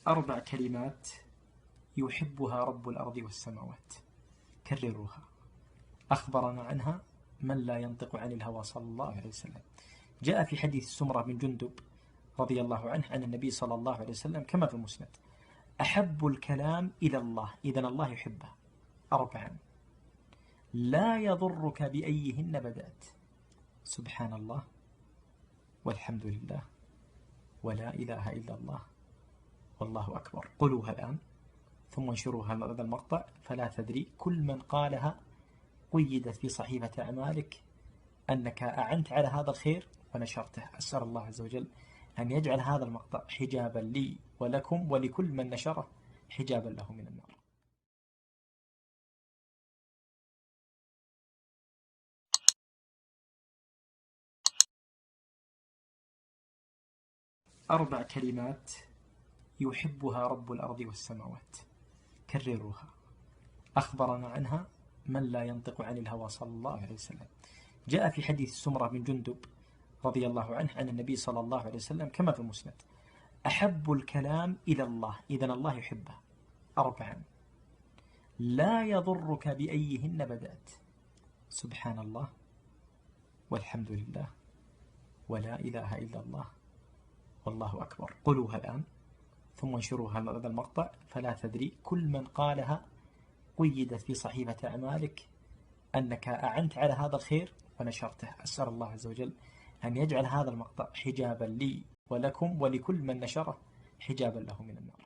4 كلمات يحبها رب الأرض والسماوات، كرروها. أخبرنا عنها من لا ينطق عن الهوى صلى الله عليه وسلم. جاء في حديث سمرة بن جندب رضي الله عنه عن النبي صلى الله عليه وسلم كما في المسند: أحب الكلام إلى الله، إذن الله يحبه، 4 لا يضرك بأيهن بدأت: سبحان الله، والحمد لله، ولا إله إلا الله، والله أكبر. قلوها الآن ثم انشروها هذا المقطع، فلا تدري كل من قالها قيدت في صحيفة أعمالك أنك أعنت على هذا الخير ونشرته. أسأل الله عز وجل أن يجعل هذا المقطع حجابا لي ولكم ولكل من نشره، حجابا له من النار. أربع كلمات يحبها رب الأرض والسماوات، كرروها. أخبرنا عنها من لا ينطق عن الهوى صلى الله عليه وسلم. جاء في حديث سمرة بن جندب رضي الله عنه عن النبي صلى الله عليه وسلم كما في المسند: أحب الكلام إلى الله، إذن الله يحبه، 4 لا يضرك بأيهن بدأت: سبحان الله، والحمد لله، ولا إله إلا الله، والله أكبر. قلوها الآن ثم انشروها هذا المقطع، فلا تدري كل من قالها قيدت في صحيفة أعمالك أنك أعنت على هذا الخير ونشرته. أسأل الله عز وجل أن يجعل هذا المقطع حجابا لي ولكم ولكل من نشره، حجابا له من النار.